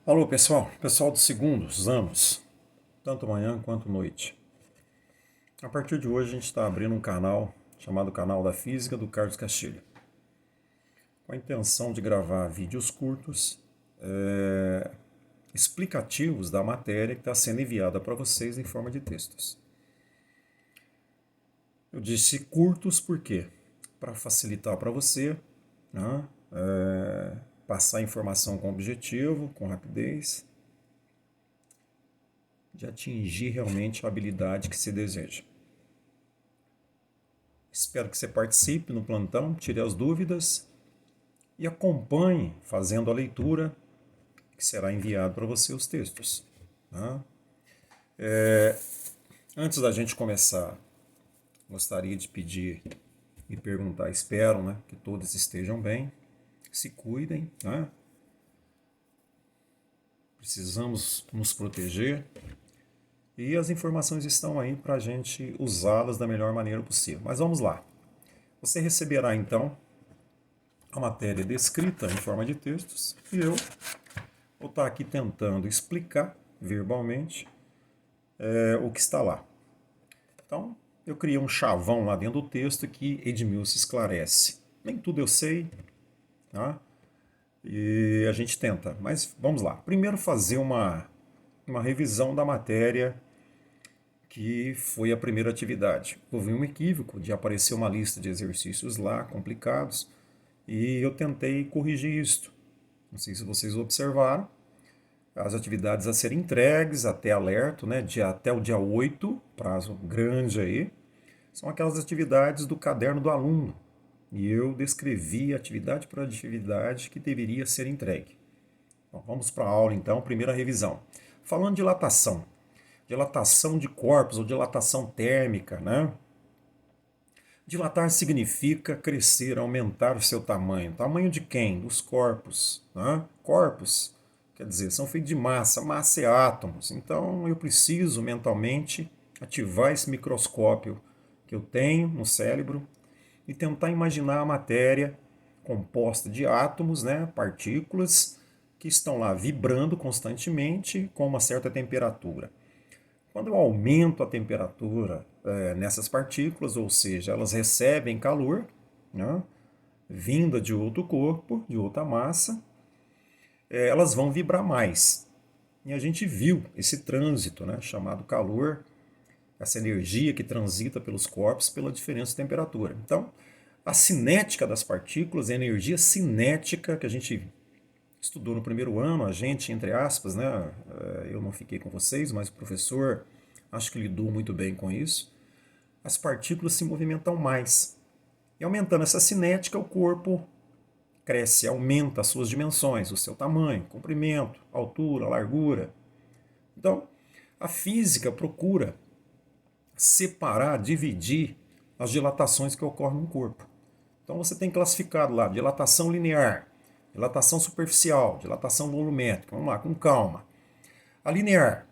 Alô, pessoal, pessoal dos segundos, anos, tanto manhã quanto noite. A partir de hoje a gente está abrindo um canal chamado Canal da Física do Carlos Castilho, com a intenção de gravar vídeos curtos, explicativos da matéria que está sendo enviada para vocês em forma de textos. Eu disse curtos por quê? Para facilitar para você, né, passar a informação com objetivo, com rapidez, de atingir realmente a habilidade que se deseja. Espero que você participe no plantão, tire as dúvidas e acompanhe fazendo a leitura que será enviado para você os textos. Tá? Antes da gente começar, gostaria de pedir e perguntar, espero, né, que todos estejam bem, se cuidem, né? Precisamos nos proteger e as informações estão aí para a gente usá-las da melhor maneira possível. Mas vamos lá. Você receberá então a matéria descrita em forma de textos e eu vou estar aqui tentando explicar verbalmente o que está lá. Então, eu criei um chavão lá dentro do texto que Edmilson esclarece. Nem tudo eu sei, tá? E a gente tenta, mas vamos lá. Primeiro fazer uma revisão da matéria que foi a primeira atividade. Houve um equívoco de aparecer uma lista de exercícios lá, complicados, e eu tentei corrigir isto. Não sei se vocês observaram. As atividades a serem entregues até alerta, né, até o dia 8, prazo grande aí, são aquelas atividades do caderno do aluno. E eu descrevi atividade por atividade que deveria ser entregue. Bom, vamos para a aula então, primeira revisão. Falando de dilatação de corpos ou dilatação térmica, né? Dilatar significa crescer, aumentar o seu tamanho. Tamanho de quem? Dos corpos, né? Corpos, quer dizer, são feitos de massa, massa é átomos. Então eu preciso mentalmente ativar esse microscópio que eu tenho no cérebro e tentar imaginar a matéria composta de átomos, né, partículas, que estão lá vibrando constantemente com uma certa temperatura. Quando eu aumento a temperatura nessas partículas, ou seja, elas recebem calor, né, vinda de outro corpo, de outra massa, elas vão vibrar mais. E a gente viu esse trânsito, né, chamado calor, essa energia que transita pelos corpos pela diferença de temperatura. Então, a cinética das partículas, a energia cinética que a gente estudou no primeiro ano, a gente, entre aspas, né? Eu não fiquei com vocês, mas o professor acho que lidou muito bem com isso. As partículas se movimentam mais. E aumentando essa cinética, o corpo cresce, aumenta as suas dimensões, o seu tamanho, comprimento, altura, largura. Então, a física procura separar, dividir as dilatações que ocorrem no corpo. Então você tem classificado lá dilatação linear, dilatação superficial, dilatação volumétrica. Vamos lá, com calma. A linear,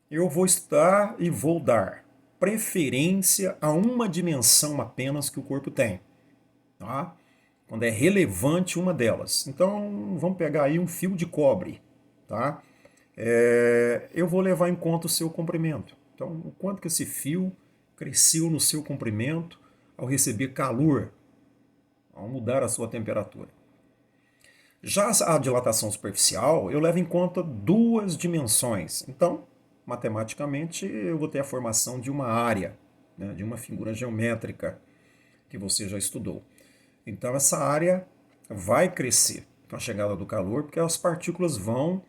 eu vou estudar e vou dar preferência a uma dimensão apenas que o corpo tem, tá? Quando é relevante uma delas. Então vamos pegar aí um fio de cobre, tá? Eu vou levar em conta o seu comprimento. Então, o quanto que esse fio cresceu no seu comprimento ao receber calor, ao mudar a sua temperatura. Já a dilatação superficial, eu levo em conta duas dimensões. Então, matematicamente, eu vou ter a formação de uma área, né, de uma figura geométrica que você já estudou. Então, essa área vai crescer com a chegada do calor, porque as partículas vão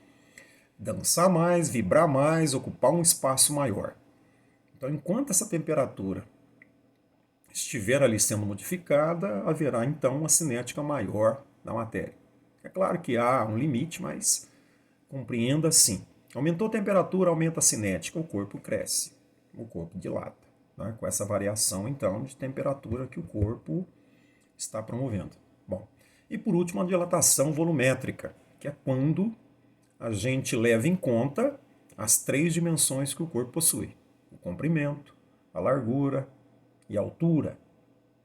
dançar mais, vibrar mais, ocupar um espaço maior. Então, enquanto essa temperatura estiver ali sendo modificada, haverá então uma cinética maior da matéria. É claro que há um limite, mas compreenda assim. Aumentou a temperatura, aumenta a cinética, o corpo cresce, o corpo dilata, né? Com essa variação então de temperatura que o corpo está promovendo. Bom, e por último a dilatação volumétrica, que é quando a gente leva em conta as três dimensões que o corpo possui: o comprimento, a largura e a altura.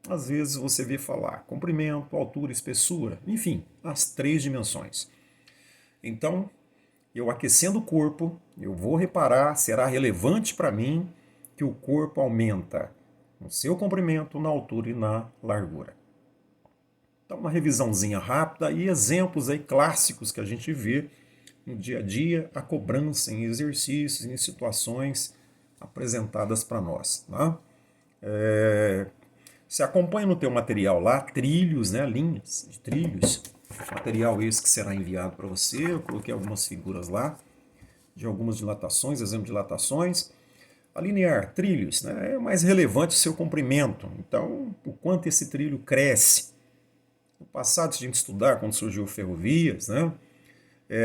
Às vezes você vê falar comprimento, altura, espessura, enfim, as três dimensões. Então, eu aquecendo o corpo, eu vou reparar, será relevante para mim que o corpo aumenta no seu comprimento, na altura e na largura. Então, uma revisãozinha rápida e exemplos aí clássicos que a gente vê no dia a dia, a cobrança em exercícios, em situações apresentadas para nós. Tá? Você acompanha no teu material lá trilhos, né, linhas de trilhos, material esse que será enviado para você. Eu coloquei algumas figuras lá de algumas dilatações, exemplo de dilatações. A linear, trilhos, né, é mais relevante o seu comprimento. Então, o quanto esse trilho cresce. No passado, se a gente estudar, quando surgiu ferrovias, né,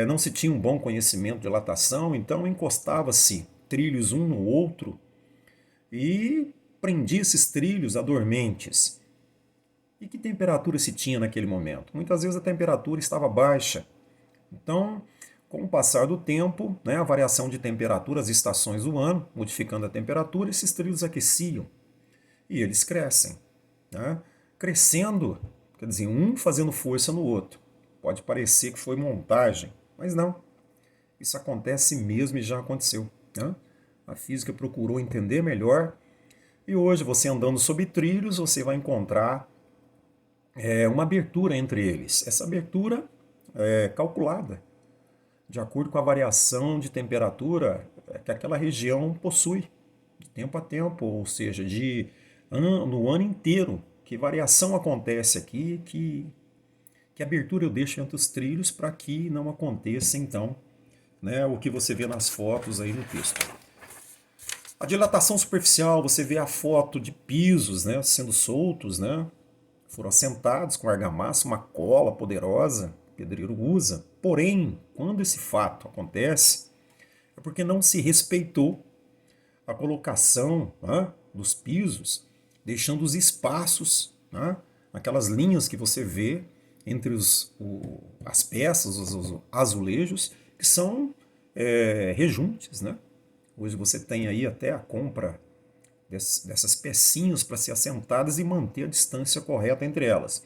não se tinha um bom conhecimento de dilatação, então encostava-se trilhos um no outro e prendia esses trilhos a dormentes. E que temperatura se tinha naquele momento? Muitas vezes a temperatura estava baixa. Então, com o passar do tempo, né, a variação de temperatura, as estações do ano, modificando a temperatura, esses trilhos aqueciam e eles crescem. Né? Crescendo, quer dizer, um fazendo força no outro. Pode parecer que foi montagem, mas não. Isso acontece mesmo e já aconteceu. Né? A física procurou entender melhor e hoje você andando sobre trilhos, você vai encontrar uma abertura entre eles. Essa abertura é calculada de acordo com a variação de temperatura que aquela região possui, de tempo a tempo, ou seja, no ano inteiro. Que variação acontece aqui, que abertura eu deixo entre os trilhos para que não aconteça, então, né, o que você vê nas fotos aí no texto. A dilatação superficial, você vê a foto de pisos, né, sendo soltos, né, foram assentados com argamassa, uma cola poderosa, o pedreiro usa. Porém, quando esse fato acontece, é porque não se respeitou a colocação, né, dos pisos, deixando os espaços, né, aquelas linhas que você vê entre as peças, os azulejos, que são rejuntes. Né? Hoje você tem aí até a compra dessas pecinhas para ser assentadas e manter a distância correta entre elas.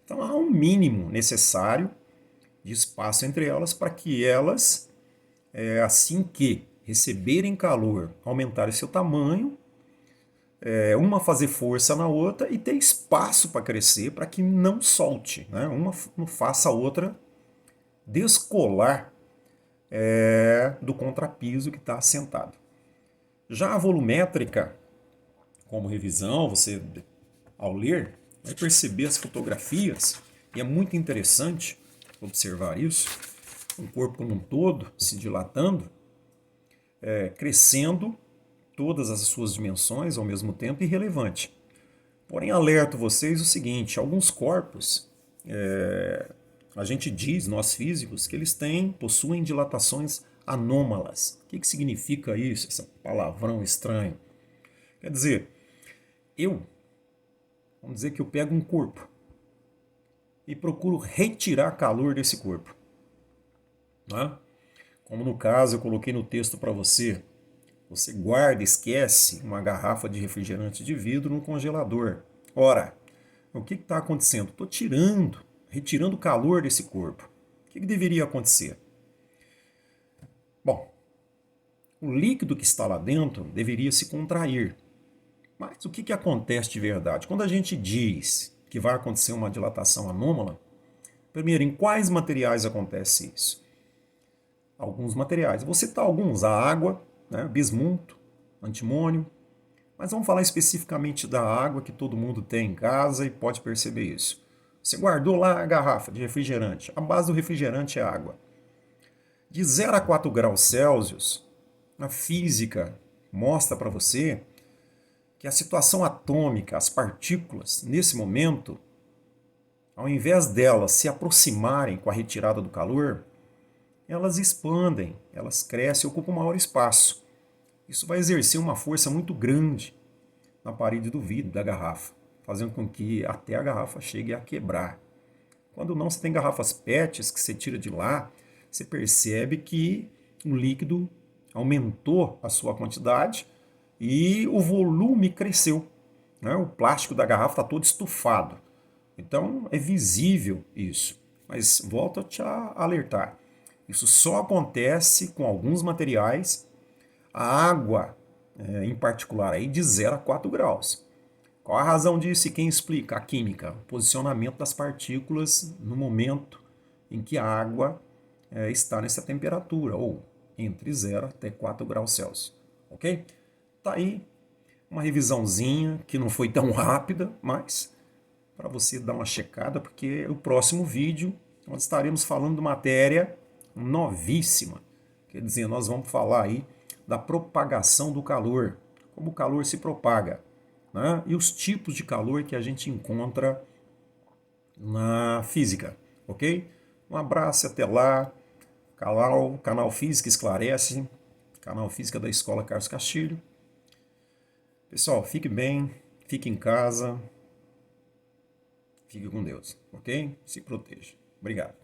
Então há um mínimo necessário de espaço entre elas para que elas, assim que receberem calor, aumentarem seu tamanho, uma fazer força na outra e ter espaço para crescer para que não solte, né? Uma não faça a outra descolar do contrapiso que está assentado. Já a volumétrica, como revisão, você, ao ler, vai perceber as fotografias, e é muito interessante observar isso, o corpo como um todo se dilatando, crescendo todas as suas dimensões ao mesmo tempo, irrelevante. Porém, alerto vocês o seguinte, alguns corpos, a gente diz, nós físicos, que eles possuem dilatações anômalas. O que significa isso, esse palavrão estranho? Quer dizer, vamos dizer que eu pego um corpo e procuro retirar calor desse corpo. Né? Como no caso eu coloquei no texto para você, você guarda, esquece uma garrafa de refrigerante de vidro no congelador. Ora, o que está acontecendo? Estou retirando o calor desse corpo. O que deveria acontecer? Bom, o líquido que está lá dentro deveria se contrair. Mas o que acontece de verdade? Quando a gente diz que vai acontecer uma dilatação anômala, primeiro, em quais materiais acontece isso? Alguns materiais. Vou citar alguns: a água, né, bismuto, antimônio. Mas vamos falar especificamente da água que todo mundo tem em casa e pode perceber isso. Você guardou lá a garrafa de refrigerante. A base do refrigerante é água. De 0 a 4 graus Celsius, a física mostra para você que a situação atômica, as partículas, nesse momento, ao invés delas se aproximarem com a retirada do calor, elas expandem, elas crescem e ocupam maior espaço. Isso vai exercer uma força muito grande na parede do vidro da garrafa, fazendo com que até a garrafa chegue a quebrar. Quando não, você tem garrafas PETs que você tira de lá, você percebe que o líquido aumentou a sua quantidade e o volume cresceu. Né? O plástico da garrafa está todo estufado. Então é visível isso. Mas volto a te alertar. Isso só acontece com alguns materiais, a água, em particular, aí de 0 a 4 graus. Qual a razão disso e quem explica? A química, o posicionamento das partículas no momento em que a água está nessa temperatura, ou entre 0 até 4 graus Celsius. Ok? Tá aí uma revisãozinha que não foi tão rápida, mas para você dar uma checada, porque o próximo vídeo nós estaremos falando de matéria novíssima. Quer dizer, nós vamos falar aí da propagação do calor, como o calor se propaga, né? E os tipos de calor que a gente encontra na física, ok? Um abraço, até lá. Canal Física Esclarece, canal Física da Escola Carlos Castilho. Pessoal, fique bem, fique em casa, fique com Deus, ok? Se proteja. Obrigado.